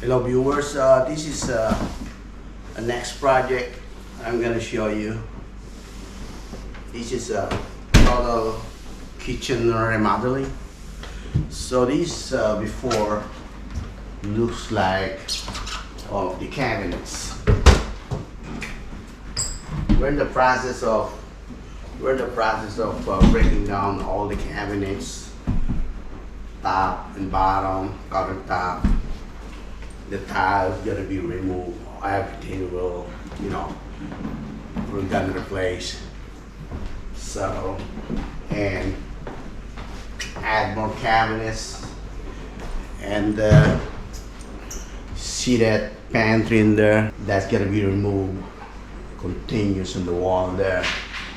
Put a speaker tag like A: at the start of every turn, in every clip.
A: Hello viewers, this is a next project I'm gonna show you. This is a total kitchen remodeling. So this before looks like of the cabinets. We're in the process of breaking down all the cabinets, top and bottom, countertop. The tile is gonna be removed. Everything will, we're gonna replace. So, and add more cabinets, and see that pantry in there. That's gonna be removed. Continues on the wall there.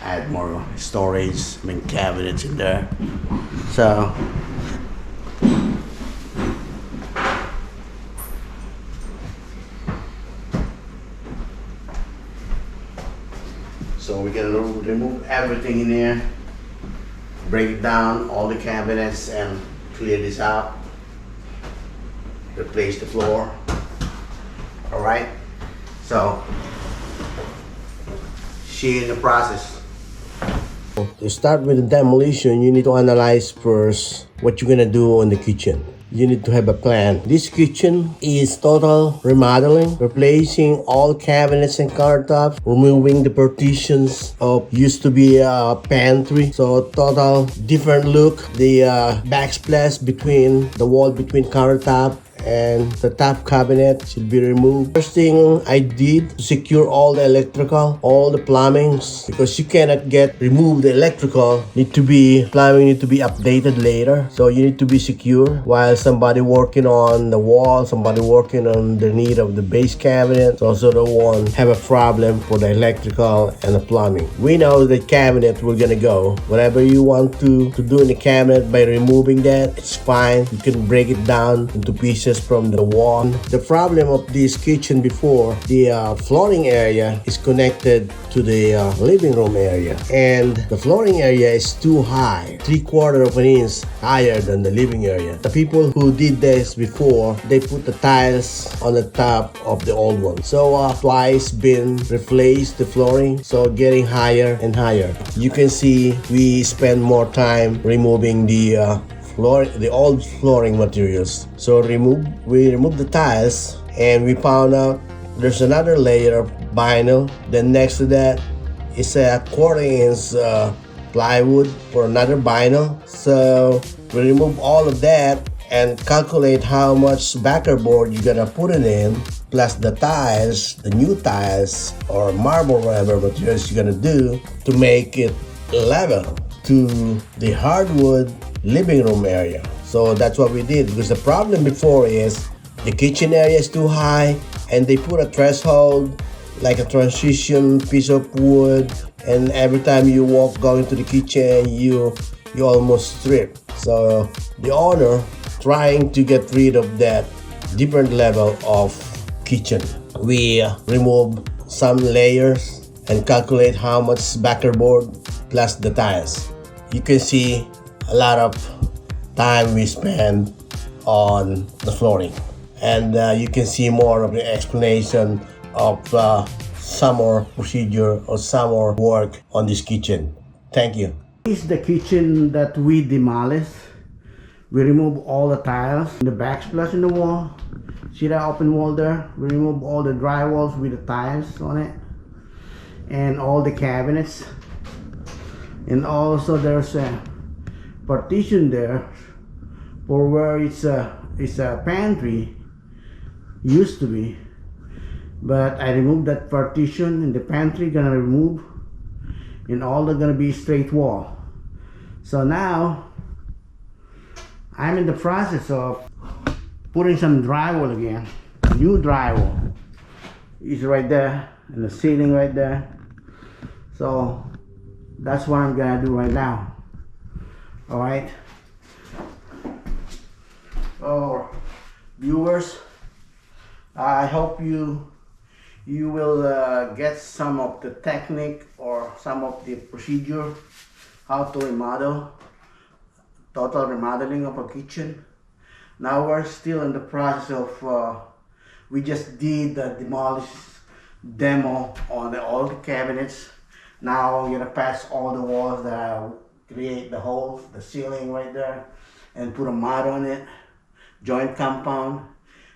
A: Add more storage, cabinets in there. So. So we're gonna remove everything in here, break it down, all the cabinets, and clear this out. Replace the floor. All right. So, see in the process. To start with the demolition, you need to analyze first what you're gonna do on the kitchen. You need to have a plan. This kitchen is total remodeling, replacing all cabinets and countertops, removing the partitions of used to be a pantry. So total different look. The backsplash between the wall between countertop and the top cabinet should be removed. First thing I did to secure all the electrical, all the plumbings, because you cannot remove the electrical. Plumbing need to be updated later. So you need to be secure while somebody working on the wall, somebody working on the need of the base cabinet. So also don't want have a problem for the electrical and the plumbing. We know the cabinet we're gonna go. Whatever you want to do in the cabinet by removing that, it's fine. You can break it down into pieces from the wall. The problem of this kitchen before, the flooring area is connected to the living room area, and the flooring area is too high, 3/4 of an inch higher than the living area. The people who did this before, they put the tiles on the top of the old one. So twice been replaced the flooring, so getting higher and higher. You can see we spend more time removing the old flooring materials. So we removed the tiles, and we found out there's another layer of vinyl. Then next to that is a 1/4 inch plywood for another vinyl. So we remove all of that and calculate how much backer board you're gonna put it in, plus the tiles, the new tiles or marble, whatever materials you're gonna do to make it level to the hardwood living room area. So that's what we did, because the problem before is the kitchen area is too high, and they put a threshold like a transition piece of wood, and every time you walk going to the kitchen you almost trip. So the owner trying to get rid of that different level of kitchen. We remove some layers and calculate how much backer board plus the tiles. You can see a lot of time we spend on the flooring, and you can see more of the explanation of some more procedure or some more work on this kitchen. Thank you. This is the kitchen that we demolished. We remove all the tiles, the backsplash in the wall. See that open wall there? We remove all the drywalls with the tiles on it, and all the cabinets, and also there's a partition there for where it's a pantry used to be, but I removed that partition, and the pantry gonna remove, and all they're gonna be straight wall. So now I'm in the process of putting some drywall again. New drywall is right there, and the ceiling right there. So that's what I'm gonna do right now. All right. So viewers, I hope you will get some of the technique or some of the procedure how to remodel, total remodeling of a kitchen. Now we're still in the process of We just did the demo on all the cabinets. Now I'm gonna patch all the walls that I create the holes, the ceiling right there, and put a mat on it, joint compound,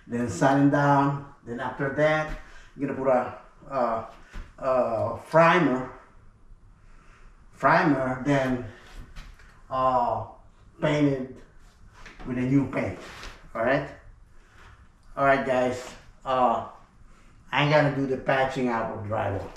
A: then sanding down. Then after that, I'm gonna put a primer, then painted with a new paint. All right, guys. I'm gonna do the patching out of drywall.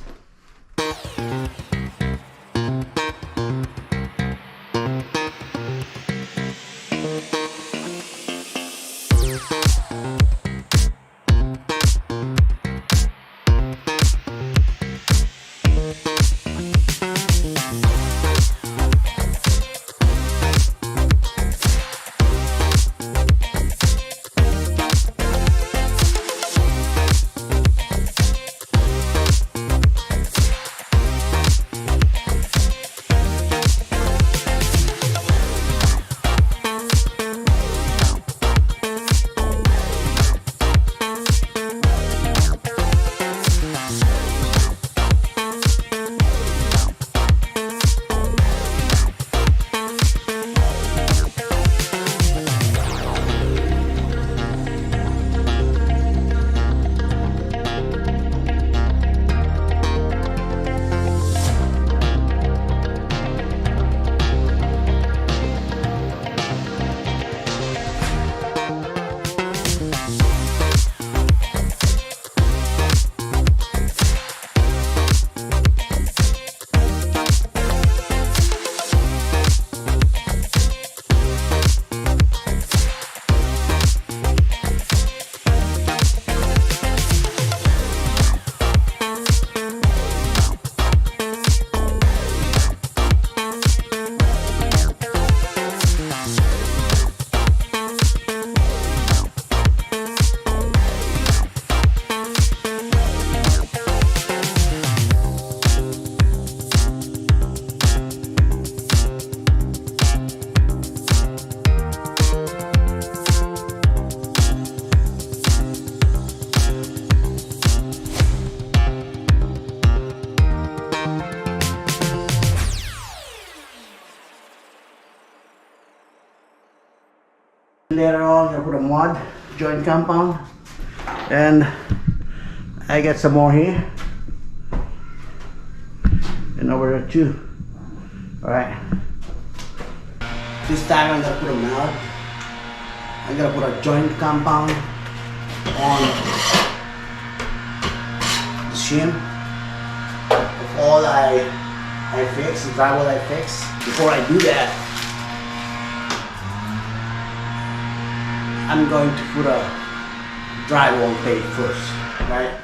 A: Later on, I put a mud joint compound, and I get some more here and over there too. All right. This time I'm gonna put a mud. I'm gonna put a joint compound on the shim of all I fix, the drywall I fix. Before I do that, I'm going to put a drywall tape first, right?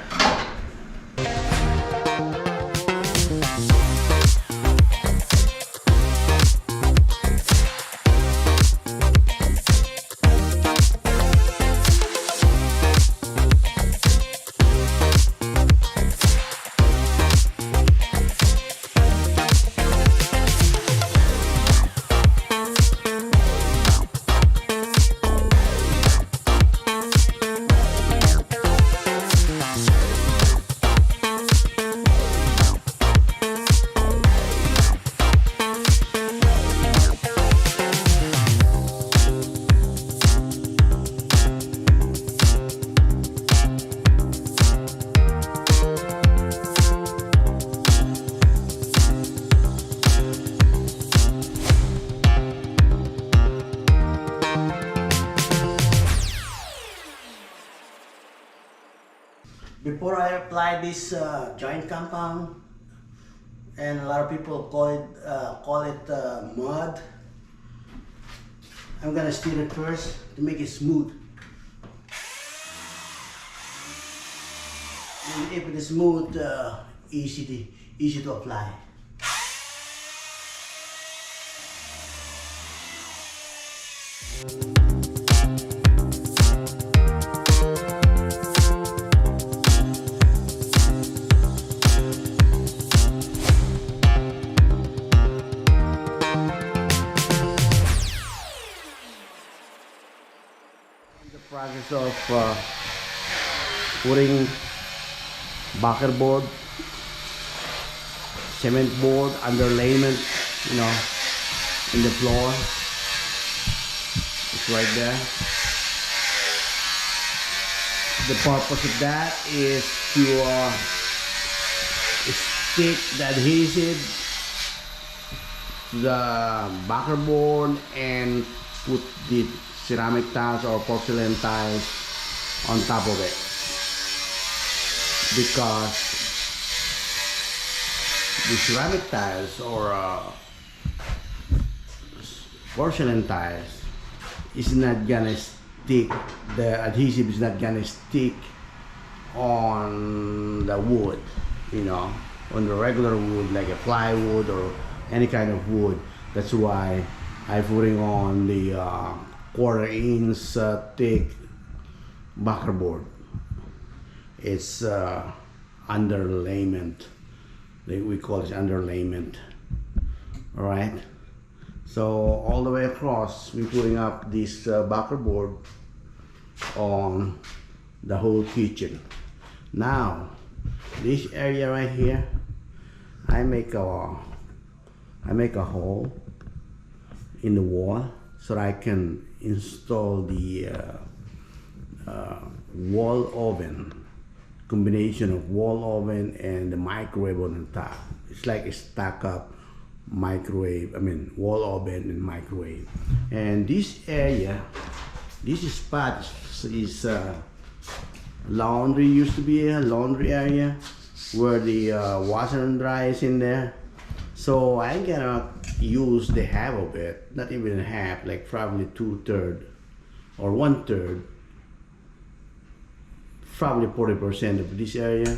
A: Before I apply this joint compound, and a lot of people call it mud, I'm gonna stir it first to make it smooth. And if it is smooth, easy to apply. Process of putting backer board, cement board, underlayment, you know, in the floor. It's right there. The purpose of that is to stick the adhesive to the backer board and put the ceramic tiles or porcelain tiles on top of it, because the ceramic tiles or porcelain tiles is not gonna stick, the adhesive is not gonna stick on the wood, you know, on the regular wood like a plywood or any kind of wood. That's why I'm putting on the 1/4 inch thick backer board. It's underlayment, we call it underlayment. All right, so all the way across we're putting up this backer board on the whole kitchen. Now this area right here, I make a hole in the wall so that I can install the wall oven, combination of wall oven and the microwave on the top. It's like a stack up microwave, wall oven and microwave. And this area, this spot is laundry, used to be a laundry area where the washer and dryer is in there. So I'm gonna use the half of it, not even half, like probably 2/3 or 1/3, probably 40% of this area.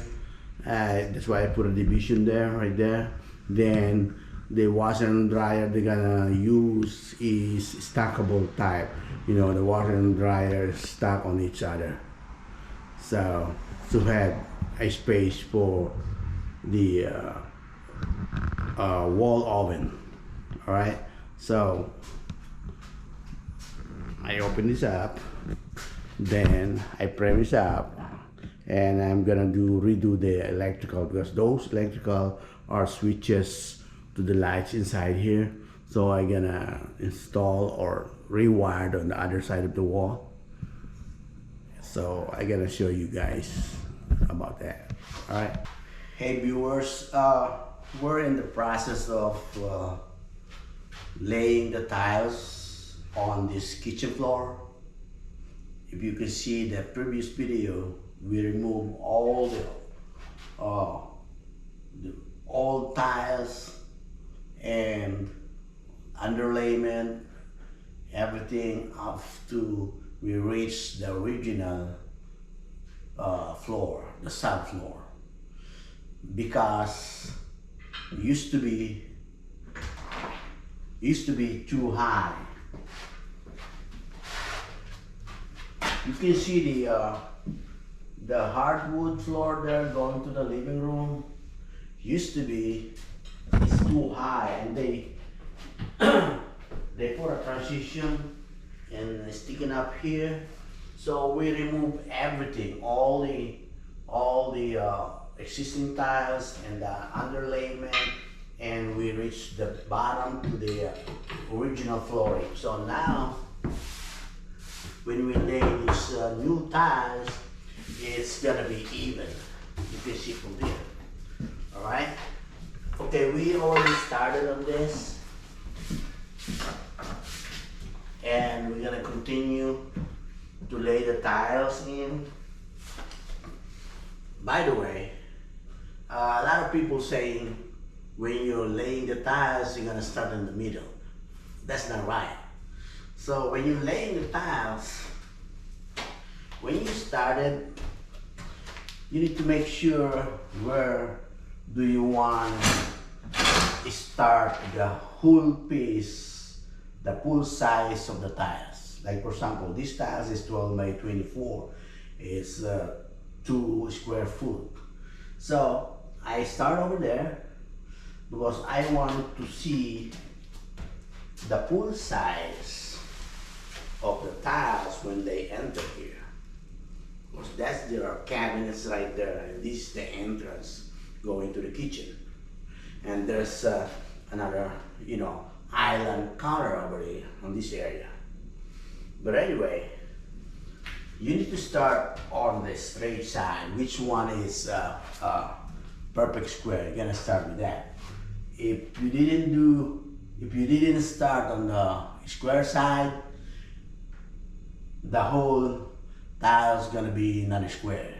A: That's why I put a division there, right there. Then the washer and dryer they're gonna use is stackable type. You know, the washer and dryer stack on each other. So to have a space for the wall oven. All right, so I open this up, then I press this up, and I'm gonna redo the electrical, because those electrical are switches to the lights inside here. So I'm gonna install or rewire on the other side of the wall. So I'm gonna show you guys about that. All right, hey viewers, we're in the process of laying the tiles on this kitchen floor. If you can see the previous video, we removed all the old tiles and underlayment, everything up to we reach the original floor, the subfloor, because it used to be too high. You can see the hardwood floor there going to the living room. Used to be, it's too high, and they they put a transition and sticking up here. So we remove everything, all the existing tiles and the underlayment, and we reach the bottom to the original flooring. So now when we lay these new tiles, it's gonna be even. You can see from there. All right. Okay, we already started on this, and we're gonna continue to lay the tiles in. By the way, a lot of people saying when you're laying the tiles, you're gonna start in the middle. That's not right. So when you're laying the tiles, when you started, you need to make sure where do you want to start the whole piece, the full size of the tiles. Like for example, this tiles is 12 by 24. It's 2 square foot. So I start over there because I want to see the full size of the tiles when they enter here. Because that's their cabinets right there, and this is the entrance going to the kitchen. And there's another, island counter over here on this area. But anyway, you need to start on the straight side. Which one is perfect square? You're gonna start with that. If you didn't start on the square side, the whole tile is gonna be not a square.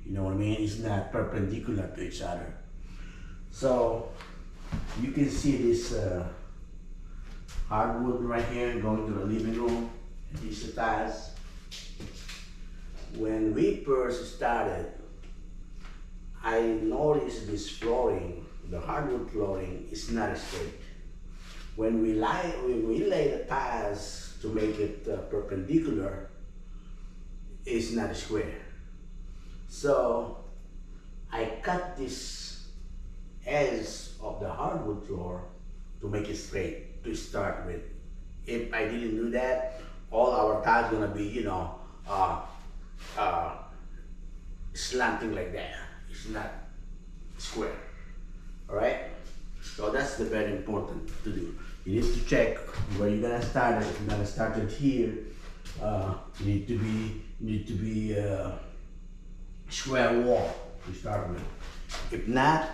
A: You know what I mean? It's not perpendicular to each other. So you can see this hardwood right here going to the living room. These tiles. When we first started, I noticed this flooring, the hardwood flooring, is not straight. When we lay the tiles to make it perpendicular, it's not square. So I cut this edge of the hardwood floor to make it straight to start with. If I didn't do that, all our tiles gonna be, slanting like that. It's not square. All right. So that's the very important to do. You need to check where you're gonna start it. If you're gonna start it here, need to be square wall to start with. If not,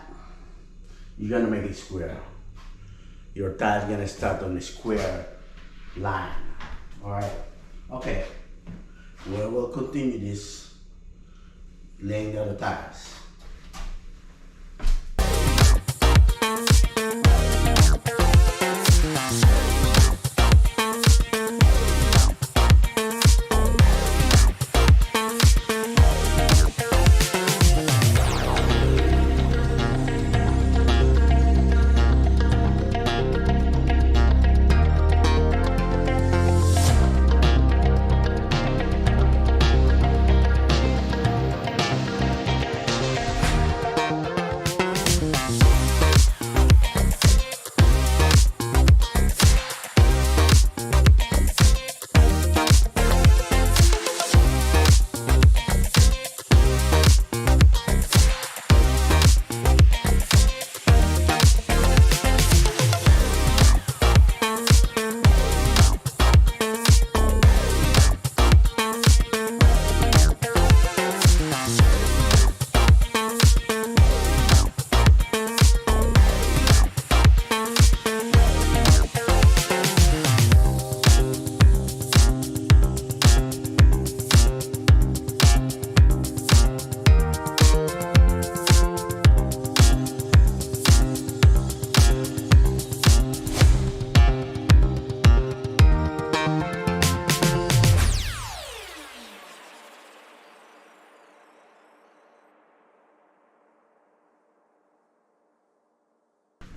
A: you're gonna make it square. Your tile's gonna start on a square line. All right. Okay. Well, we'll continue this laying down the tiles.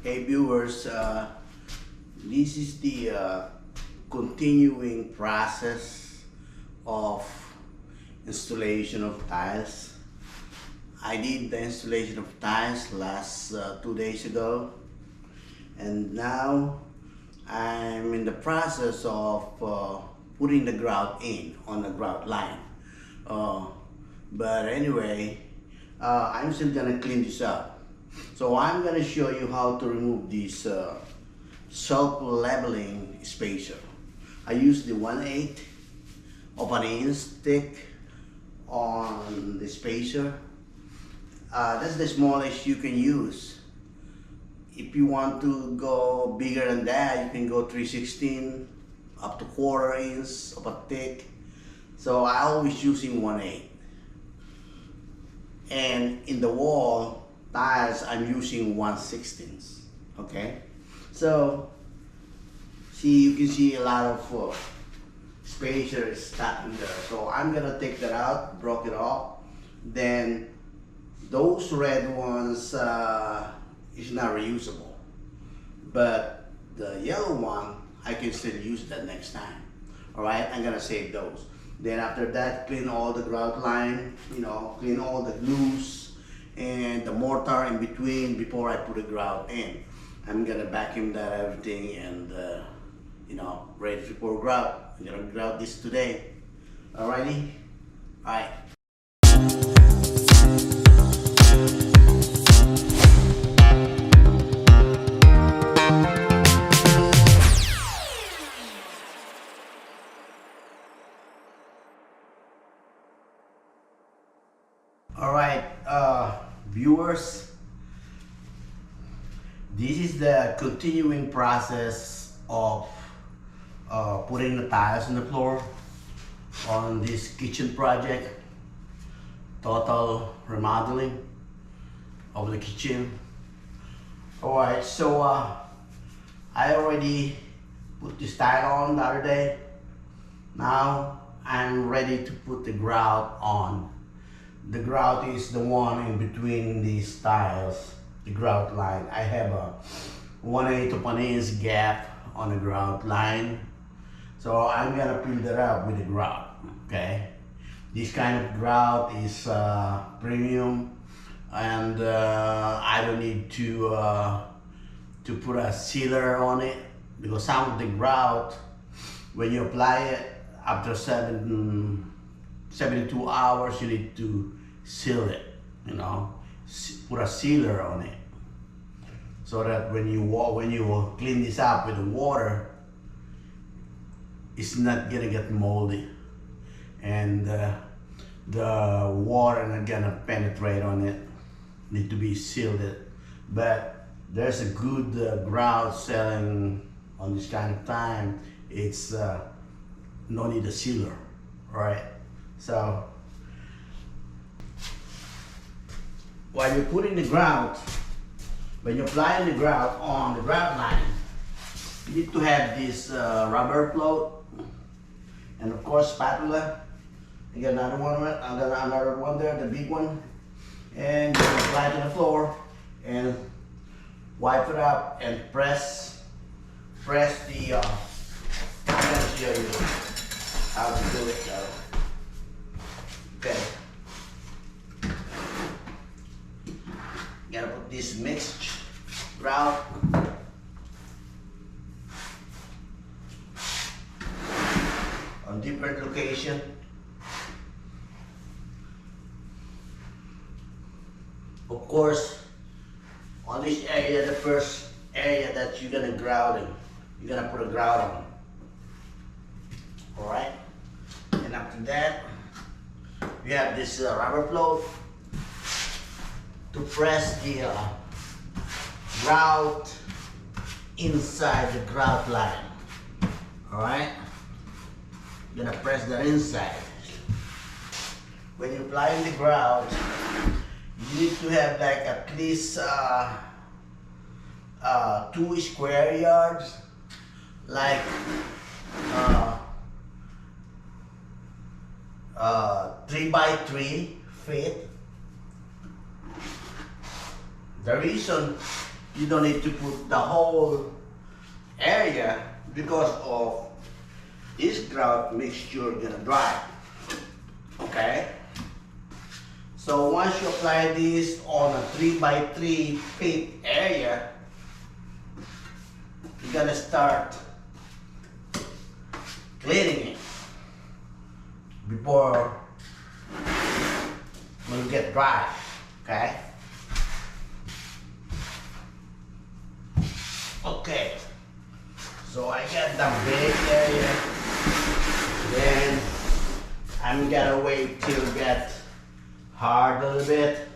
A: Hey viewers, this is the continuing process of installation of tiles. I did the installation of tiles last 2 days ago, and now I'm in the process of putting the grout in on the grout line. But anyway, I'm still gonna clean this up. So I'm going to show you how to remove this self-leveling spacer. I use the 1/8 of an inch thick on the spacer. That's the smallest you can use. If you want to go bigger than that, you can go 3/16 up to 1/4 inch of a thick. So I always using 1/8. And in the wall tiles, I'm using 1/16. Okay, so you can see a lot of spacer stuck in there. So I'm gonna take that out, broke it off. Then those red ones is not reusable, but the yellow one I can still use that next time. All right, I'm gonna save those. Then after that, clean all the grout line, clean all the glues and the mortar in between before I put the grout in. I'm gonna vacuum that everything and ready to pour grout. I'm gonna grout this today. Alrighty? Alright. All right, viewers, this is the continuing process of putting the tiles on the floor on this kitchen project, total remodeling of the kitchen. All right, so I already put this tile on the other day. Now I'm ready to put the grout on. The grout is the one in between these tiles, the grout line. I have a 1/8 of an inch gap on the grout line. So I'm gonna fill that up with the grout, okay? This kind of grout is premium, and I don't need to put a sealer on it, because some of the grout, when you apply it after 72 hours, you need to seal it, you know, put a sealer on it, so that when you clean this up with the water, it's not gonna get moldy, and the water not gonna penetrate on it. Need to be sealed it. But there's a good grout selling on this kind of time. It's no need a sealer, right? So while you're putting the grout, when you're applying the grout on the grout line, you need to have this rubber float, and of course spatula. You got another one there, the big one, and you apply it to the floor and wipe it up and press the. I'm gonna show you how to do it. Okay. Gotta put this mixed grout on different location. Of course, on this area, the first area that you're gonna grout in, you're gonna put a grout on. All right, and after that, you have this rubber float to press the grout inside the grout line. All right, you're gonna press that inside. When you're applying the grout, you need to have like at least 2 square yards, like 3 by 3 feet. The reason you don't need to put the whole area, because of this grout mixture gonna dry. Okay? So once you apply this on a 3 by 3 feet area, you're gonna start cleaning it before when you get dry. Okay? Okay. So I got the big area. Then I'm gonna wait till it gets hard a little bit.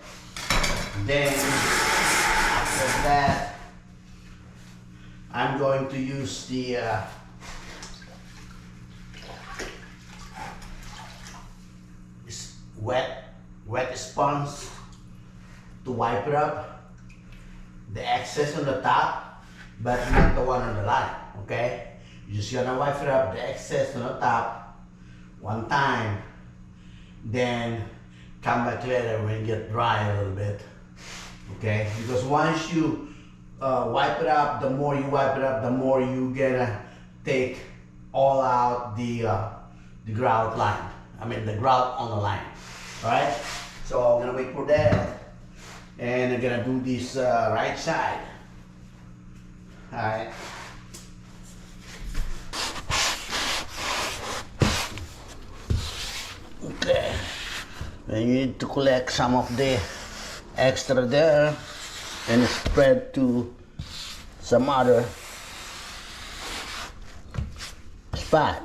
A: Then after that, I'm going to use the wet sponge to wipe it up, the excess on the top, but not the one on the line. Okay, you're just gonna wipe it up, the excess on the top one time, then come back later when you get dry a little bit. Okay, because once you wipe it up, the more you wipe it up, the more you gonna take all out the grout line. I mean the grout on the line. Alright, so I'm gonna wait for that, and I'm gonna do this right side. Alright. Okay, and you need to collect some of the extra there and spread to some other spot.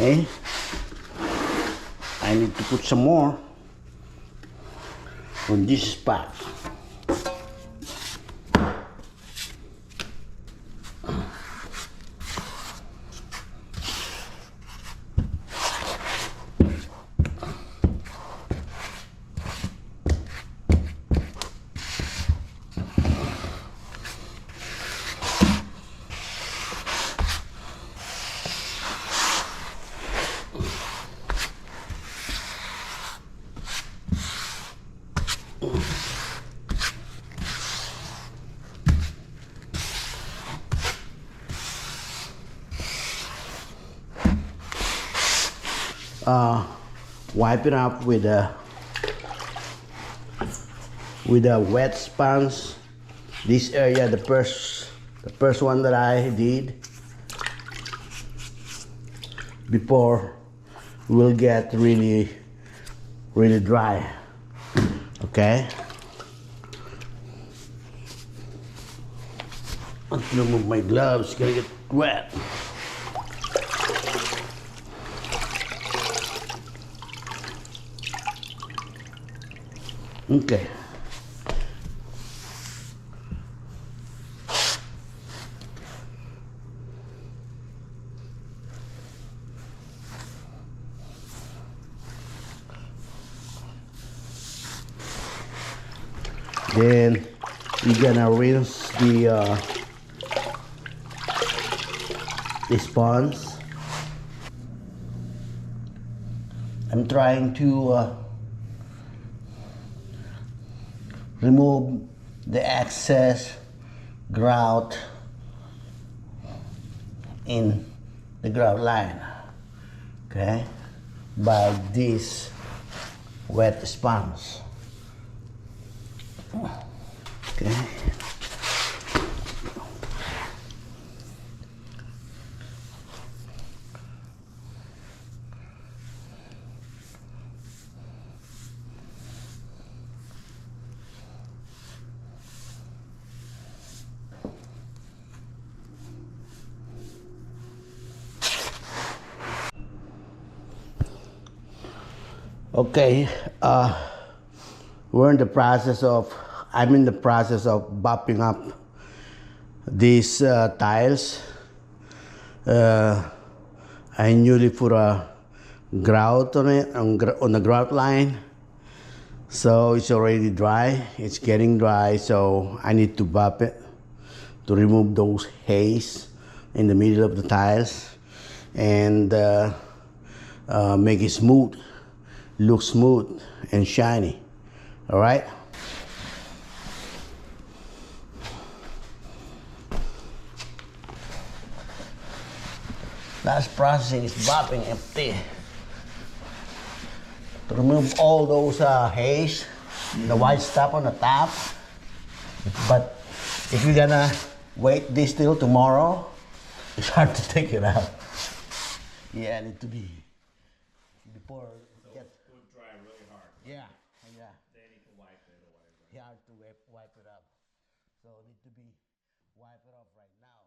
B: Okay, I need to put some more on this spot. Wipe it up with a wet sponge. This area, the first one that I did before, will get really dry. Okay. I'm gonna remove my gloves. Gonna get wet. Okay. Then you're gonna rinse the sponge. I'm trying to remove the excess grout in the grout line, okay, by this wet sponge. Okay. Okay, I'm in the process of buffing up these tiles. I newly put a grout on it, on the grout line. So it's already dry, it's getting dry, so I need to buff it to remove those haze in the middle of the tiles and make it smooth, look smooth and shiny. All right. Last processing is buffing empty to remove all those haze, the white stuff on the top. But if you're gonna wait this till tomorrow, it's hard to take it out. Yeah, it need to be before it gets
C: dry really hard.
B: yeah.
C: Then you can wipe it or whatever.
B: Hard to wipe it up. So it need to be wipe it off right now.